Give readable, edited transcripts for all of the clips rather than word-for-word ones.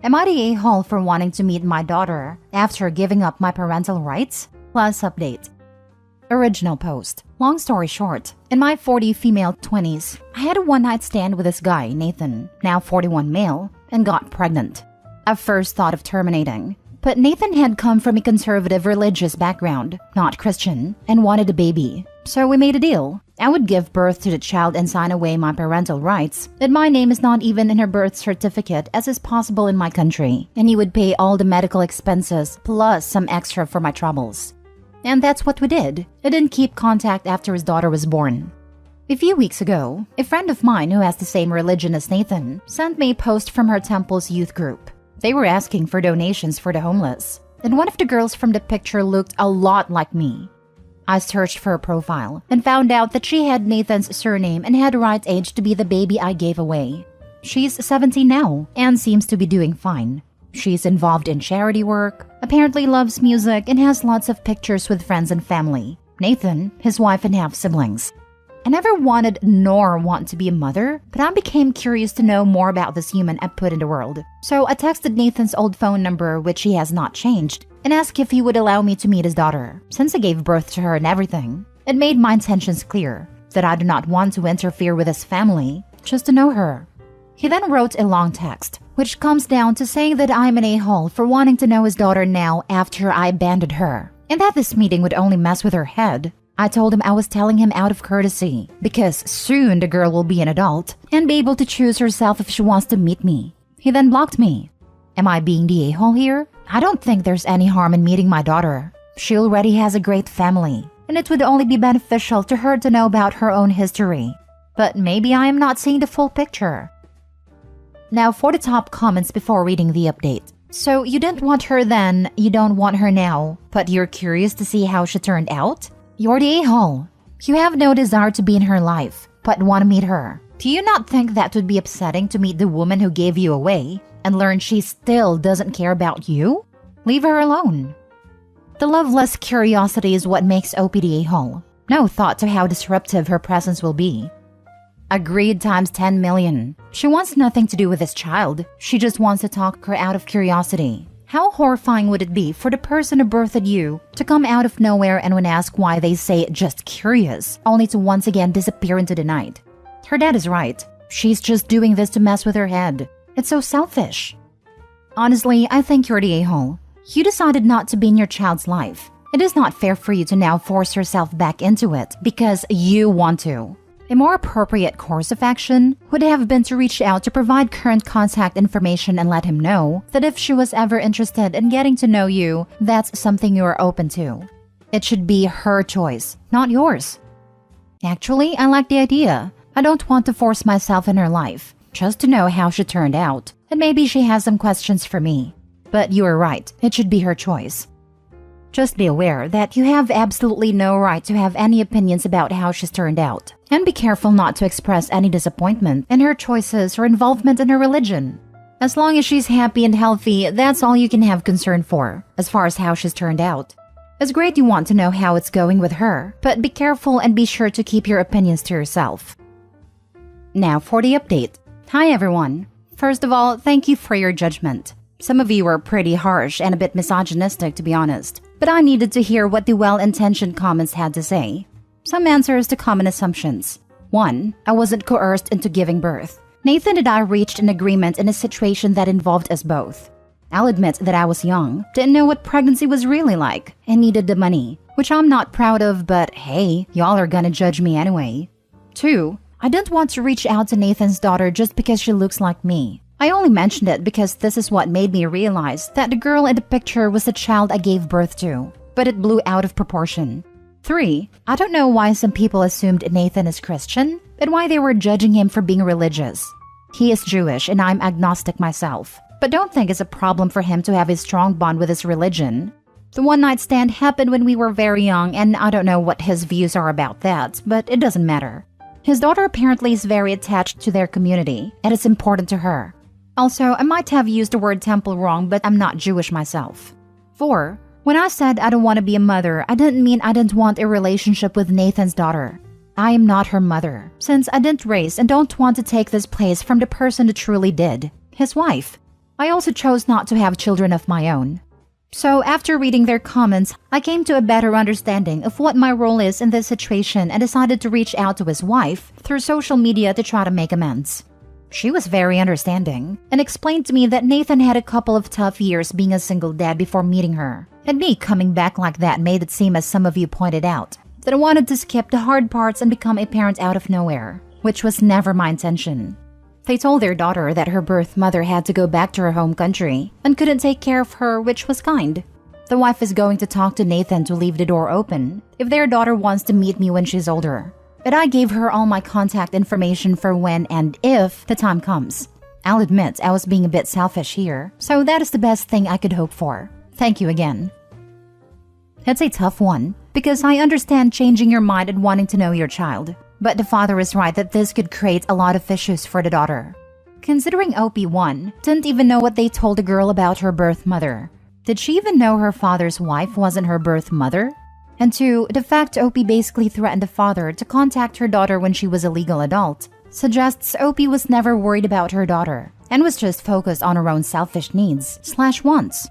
Am I the a-hole for wanting to meet my daughter after giving up my parental rights? Plus update. Original post. Long story short, in my 40 female 20s, I had a one-night stand with this guy, Nathan, now 41 male, and got pregnant. I first thought of terminating, but Nathan had come from a conservative religious background, not Christian, and wanted a baby. So we made a deal. I would give birth to the child and sign away my parental rights, that my name is not even in her birth certificate as is possible in my country, and he would pay all the medical expenses plus some extra for my troubles. And that's what we did. I didn't keep contact after his daughter was born. A few weeks ago, a friend of mine who has the same religion as Nathan sent me a post from her temple's youth group. They were asking for donations for the homeless, and one of the girls from the picture looked a lot like me. I searched for her profile and found out that she had Nathan's surname and had the right age to be the baby I gave away. She's 17 now and seems to be doing fine. She's involved in charity work, apparently loves music, and has lots of pictures with friends and family. Nathan, his wife, and half-siblings. I never wanted nor want to be a mother, but I became curious to know more about this human I put in the world. So I texted Nathan's old phone number, which he has not changed, and asked if he would allow me to meet his daughter, since I gave birth to her and everything. It made my intentions clear, that I do not want to interfere with his family, just to know her. He then wrote a long text, which comes down to saying that I'm an a-hole for wanting to know his daughter now after I abandoned her, and that this meeting would only mess with her head. I told him I was telling him out of courtesy, because soon the girl will be an adult and be able to choose herself if she wants to meet me. He then blocked me. Am I being the a-hole here? I don't think there's any harm in meeting my daughter. She already has a great family, and it would only be beneficial to her to know about her own history. But maybe I am not seeing the full picture. Now for the top comments before reading the update. So you didn't want her then, you don't want her now, but you're curious to see how she turned out? You're the a-hole. You have no desire to be in her life, but want to meet her. Do you not think that would be upsetting to meet the woman who gave you away and learn she still doesn't care about you? Leave her alone. The loveless curiosity is what makes OP the a-hole. No thought to how disruptive her presence will be. Agreed times 10 million. She wants nothing to do with this child. She just wants to talk her out of curiosity. How horrifying would it be for the person who birthed you to come out of nowhere and when asked why they say just curious, only to once again disappear into the night? Her dad is right. She's just doing this to mess with her head. It's so selfish. Honestly, I think you're the a-hole. You decided not to be in your child's life. It is not fair for you to now force yourself back into it because you want to. A more appropriate course of action would have been to reach out to provide current contact information and let him know that if she was ever interested in getting to know you, that's something you are open to. It should be her choice, not yours. Actually, I like the idea. I don't want to force myself in her life, just to know how she turned out, and maybe she has some questions for me. But you are right, it should be her choice. Just be aware that you have absolutely no right to have any opinions about how she's turned out. And be careful not to express any disappointment in her choices or involvement in her religion. As long as she's happy and healthy, that's all you can have concern for, as far as how she's turned out. It's great you want to know how it's going with her, but be careful and be sure to keep your opinions to yourself. Now for the update. Hi everyone. First of all, thank you for your judgment. Some of you were pretty harsh and a bit misogynistic, to be honest, but I needed to hear what the well-intentioned comments had to say. Some answers to common assumptions. 1. I wasn't coerced into giving birth. Nathan and I reached an agreement in a situation that involved us both. I'll admit that I was young, didn't know what pregnancy was really like, and needed the money, which I'm not proud of, but hey, y'all are gonna judge me anyway. 2. I didn't want to reach out to Nathan's daughter just because she looks like me. I only mentioned it because this is what made me realize that the girl in the picture was the child I gave birth to, but it blew out of proportion. 3. I don't know why some people assumed Nathan is Christian, and why they were judging him for being religious. He is Jewish and I'm agnostic myself, but don't think it's a problem for him to have a strong bond with his religion. The one-night stand happened when we were very young, and I don't know what his views are about that, but it doesn't matter. His daughter apparently is very attached to their community, and it's important to her. Also, I might have used the word temple wrong, but I'm not Jewish myself. 4. When I said I don't want to be a mother, I didn't mean I didn't want a relationship with Nathan's daughter. I am not her mother, since I didn't raise and don't want to take this place from the person who truly did, his wife. I also chose not to have children of my own. So after reading their comments, I came to a better understanding of what my role is in this situation and decided to reach out to his wife through social media to try to make amends. She was very understanding and explained to me that Nathan had a couple of tough years being a single dad before meeting her, and me coming back like that made it seem, as some of you pointed out, that I wanted to skip the hard parts and become a parent out of nowhere, which was never my intention. They told their daughter that her birth mother had to go back to her home country and couldn't take care of her, which was kind. The wife is going to talk to Nathan to leave the door open if their daughter wants to meet me when she's older. But I gave her all my contact information for when and if the time comes. I'll admit I was being a bit selfish here, so that is the best thing I could hope for. Thank you again. It's a tough one, because I understand changing your mind and wanting to know your child. But the father is right that this could create a lot of issues for the daughter. Considering OP1 didn't even know what they told the girl about her birth mother. Did she even know her father's wife wasn't her birth mother? And 2, the fact OP basically threatened the father to contact her daughter when she was a legal adult suggests OP was never worried about her daughter and was just focused on her own selfish needs/wants.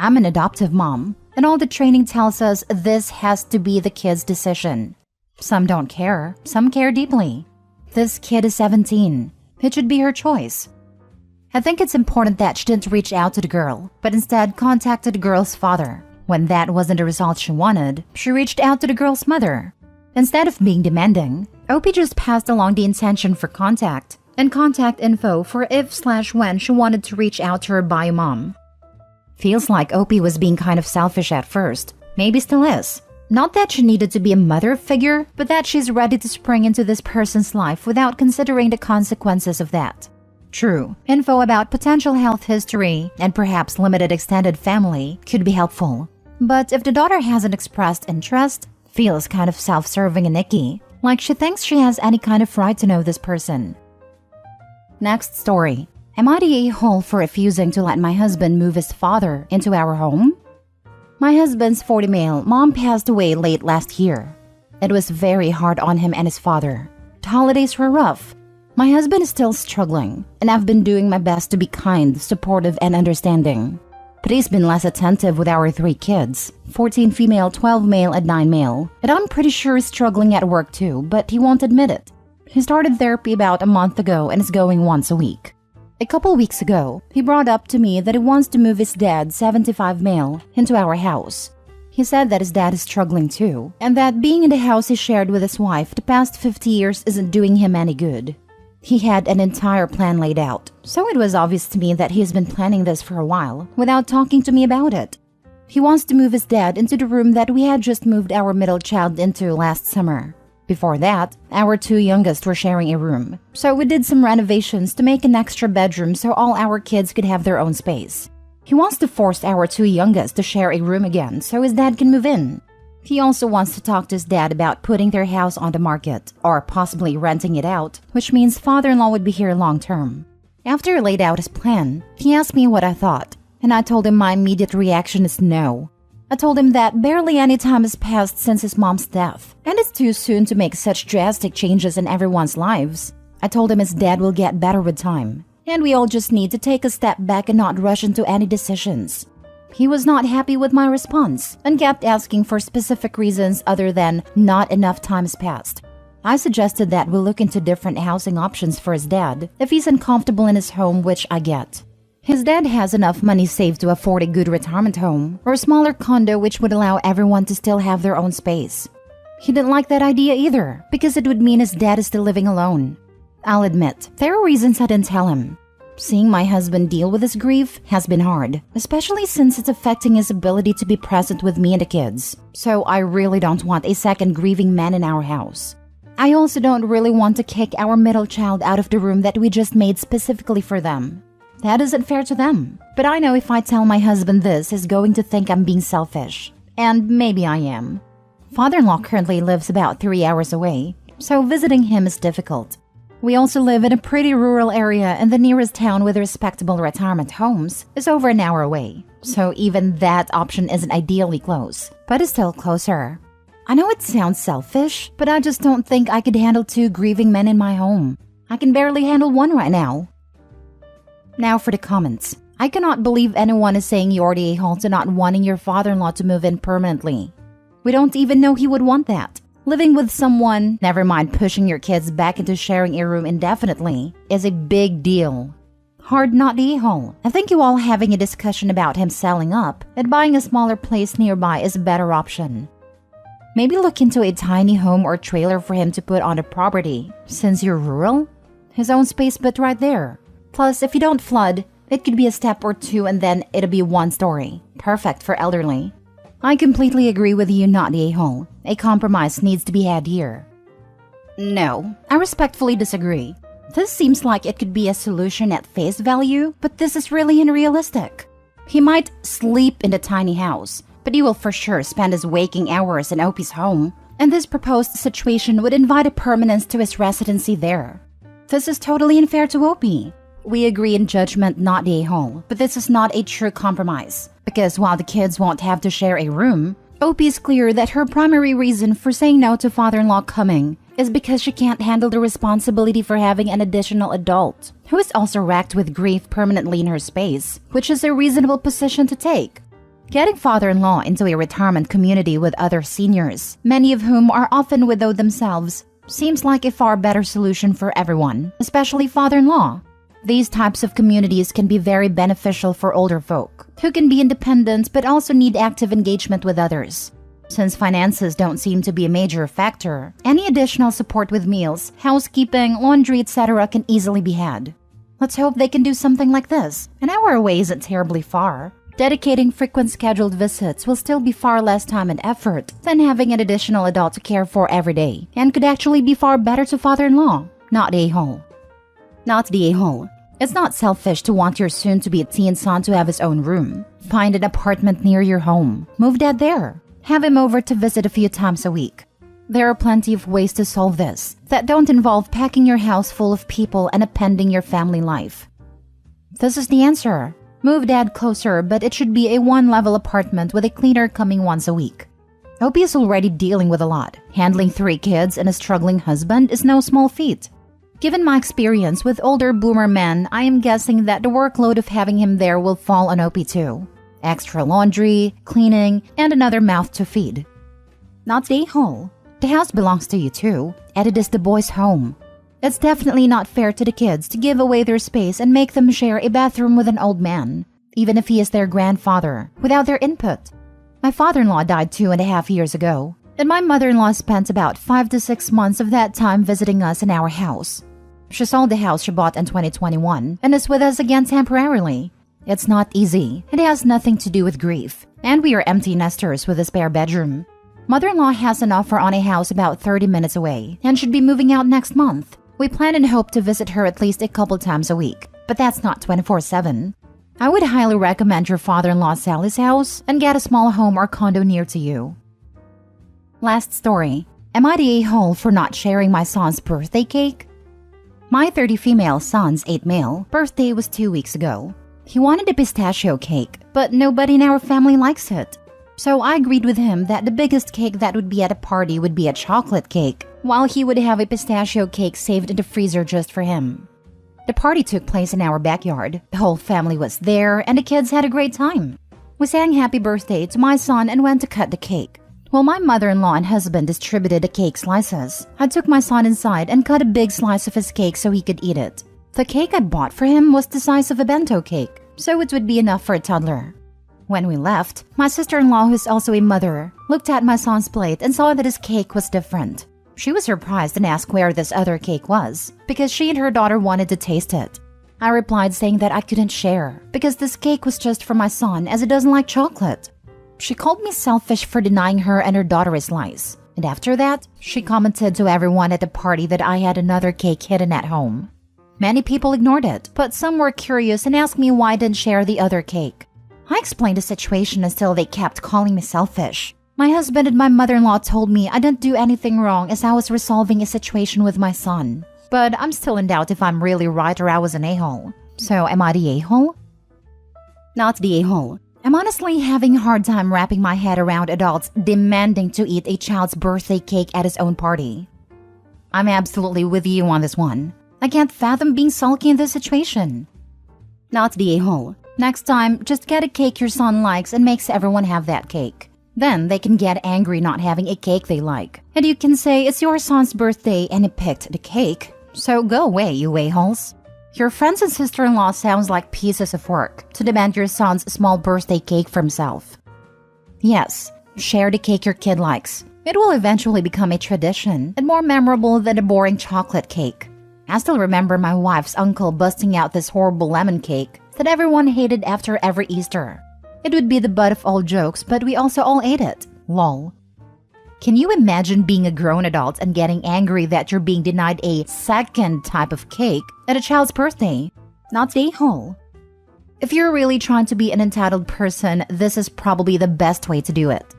I'm an adoptive mom, and all the training tells us this has to be the kid's decision. Some don't care, some care deeply. This kid is 17. It should be her choice. I think it's important that she didn't reach out to the girl, but instead contacted the girl's father. When that wasn't the result she wanted, she reached out to the girl's mother. Instead of being demanding, OP just passed along the intention for contact and contact info for if/when she wanted to reach out to her bio mom. Feels like OP was being kind of selfish at first, maybe still is. Not that she needed to be a mother figure, but that she's ready to spring into this person's life without considering the consequences of that. True, info about potential health history and perhaps limited extended family could be helpful. But if the daughter hasn't expressed interest, feels kind of self-serving and icky, like she thinks she has any kind of right to know this person. Next story. Am I the a-hole for refusing to let my husband move his father into our home? My husband's 40 male mom passed away late last year. It was very hard on him and his father. The holidays were rough. My husband is still struggling, and I've been doing my best to be kind, supportive, and understanding. But he's been less attentive with our 3 kids, 14 female, 12 male, and 9 male. And I'm pretty sure he's struggling at work too, but he won't admit it. He started therapy about a month ago and is going once a week. A couple weeks ago, he brought up to me that he wants to move his dad, 75 male, into our house. He said that his dad is struggling too, and that being in the house he shared with his wife the past 50 years isn't doing him any good. He had an entire plan laid out, so it was obvious to me that he's been planning this for a while without talking to me about it. He wants to move his dad into the room that we had just moved our middle child into last summer. Before that, our 2 youngest were sharing a room, so we did some renovations to make an extra bedroom so all our kids could have their own space. He wants to force our 2 youngest to share a room again so his dad can move in. He also wants to talk to his dad about putting their house on the market, or possibly renting it out, which means father-in-law would be here long term. After he laid out his plan, he asked me what I thought, and I told him my immediate reaction is no. I told him that barely any time has passed since his mom's death, and it's too soon to make such drastic changes in everyone's lives. I told him his dad will get better with time, and we all just need to take a step back and not rush into any decisions. He was not happy with my response and kept asking for specific reasons other than not enough time has passed. I suggested that we look into different housing options for his dad if he's uncomfortable in his home, which I get. His dad has enough money saved to afford a good retirement home or a smaller condo which would allow everyone to still have their own space. He didn't like that idea either because it would mean his dad is still living alone. I'll admit, there are reasons I didn't tell him. Seeing my husband deal with his grief has been hard, especially since it's affecting his ability to be present with me and the kids. So I really don't want a second grieving man in our house. I also don't really want to kick our middle child out of the room that we just made specifically for them. That isn't fair to them. But I know if I tell my husband this, he's going to think I'm being selfish. And maybe I am. Father-in-law currently lives about 3 hours away, so visiting him is difficult. We also live in a pretty rural area, and the nearest town with respectable retirement homes is over an hour away. So even that option isn't ideally close, but it's still closer. I know it sounds selfish, but I just don't think I could handle 2 grieving men in my home. I can barely handle 1 right now. Now for the comments. I cannot believe anyone is saying you're the a-hole to not wanting your father-in-law to move in permanently. We don't even know he would want that. Living with someone, never mind pushing your kids back into sharing a room indefinitely, is a big deal. Hard not the a-hole. I think you all having a discussion about him selling up and buying a smaller place nearby is a better option. Maybe look into a tiny home or trailer for him to put on the property. Since you're rural, his own space but right there. Plus, if you don't flood, it could be a step or two and then it'll be one story. Perfect for elderly. I completely agree with you, not the a-hole. A compromise needs to be had here. No, I respectfully disagree. This seems like it could be a solution at face value, but this is really unrealistic. He might sleep in the tiny house, but he will for sure spend his waking hours in Opie's home, and this proposed situation would invite a permanence to his residency there. This is totally unfair to Opie. We agree in judgment, not the a-hole, but this is not a true compromise. Because while the kids won't have to share a room, Opie is clear that her primary reason for saying no to father-in-law coming is because she can't handle the responsibility for having an additional adult, who is also racked with grief permanently in her space, which is a reasonable position to take. Getting father-in-law into a retirement community with other seniors, many of whom are often widowed themselves, seems like a far better solution for everyone, especially father-in-law. These types of communities can be very beneficial for older folk, who can be independent but also need active engagement with others. Since finances don't seem to be a major factor, any additional support with meals, housekeeping, laundry, etc. can easily be had. Let's hope they can do something like this. An hour away isn't terribly far. Dedicating frequent scheduled visits will still be far less time and effort than having an additional adult to care for every day, and could actually be far better to father-in-law, not the a-hole. Not the a-hole. It's not selfish to want your soon-to-be teen son to have his own room. Find an apartment near your home. Move dad there. Have him over to visit a few times a week. There are plenty of ways to solve this that don't involve packing your house full of people and appending your family life. This is the answer. Move dad closer, but it should be a one-level apartment with a cleaner coming once a week. Opie is already dealing with a lot. Handling 3 kids and a struggling husband is no small feat. Given my experience with older boomer men, I am guessing that the workload of having him there will fall on Opie too. Extra laundry, cleaning, and another mouth to feed. Not the a-hole. The house belongs to you too, and it is the boys' home. It's definitely not fair to the kids to give away their space and make them share a bathroom with an old man, even if he is their grandfather, without their input. My father-in-law died 2.5 years ago, and my mother-in-law spent about 5 to 6 months of that time visiting us in our house. She sold the house she bought in 2021 and is with us again temporarily. It's not easy. It has nothing to do with grief. And we are empty nesters with a spare bedroom. Mother-in-law has an offer on a house about 30 minutes away and should be moving out next month. We plan and hope to visit her at least a couple times a week, but that's not 24/7. I would highly recommend your father-in-law sell his house and get a small home or condo near to you. Last story. Am I the a-hole for not sharing my son's birthday cake? My 30 female son's 8 male birthday was 2 weeks ago. He wanted a pistachio cake, but nobody in our family likes it. So I agreed with him that the biggest cake that would be at a party would be a chocolate cake, while he would have a pistachio cake saved in the freezer just for him. The party took place in our backyard. The whole family was there, and the kids had a great time. We sang happy birthday to my son and went to cut the cake. While my mother-in-law and husband distributed the cake slices, I took my son inside and cut a big slice of his cake so he could eat it. The cake I bought for him was the size of a bento cake, so it would be enough for a toddler. When we left, my sister-in-law, who is also a mother, looked at my son's plate and saw that his cake was different. She was surprised and asked where this other cake was, because she and her daughter wanted to taste it. I replied saying that I couldn't share, because this cake was just for my son as he doesn't like chocolate. She called me selfish for denying her and her daughter a slice. And after that, she commented to everyone at the party that I had another cake hidden at home. Many people ignored it, but some were curious and asked me why I didn't share the other cake. I explained the situation until they kept calling me selfish. My husband and my mother-in-law told me I didn't do anything wrong as I was resolving a situation with my son. But I'm still in doubt if I'm really right or I was an a-hole. So am I the a-hole? Not the a-hole. I'm honestly having a hard time wrapping my head around adults demanding to eat a child's birthday cake at his own party. I'm absolutely with you on this one. I can't fathom being sulky in this situation. Not the a-hole. Next time, just get a cake your son likes and makes everyone have that cake. Then they can get angry not having a cake they like. And you can say it's your son's birthday and he picked the cake. So go away, you a-holes. Your friends and sister-in-law sounds like pieces of work to demand your son's small birthday cake for himself. Yes, share the cake your kid likes. It will eventually become a tradition and more memorable than a boring chocolate cake. I still remember my wife's uncle busting out this horrible lemon cake that everyone hated after every Easter. It would be the butt of all jokes, but we also all ate it. Lol. Can you imagine being a grown adult and getting angry that you're being denied a second type of cake at a child's birthday? Not the a-hole. If you're really trying to be an entitled person, this is probably the best way to do it.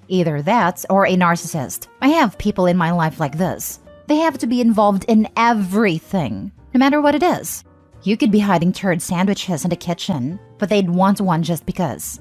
Either that or a narcissist. I have people in my life like this. They have to be involved in everything, no matter what it is. You could be hiding turd sandwiches in the kitchen, but they'd want one just because.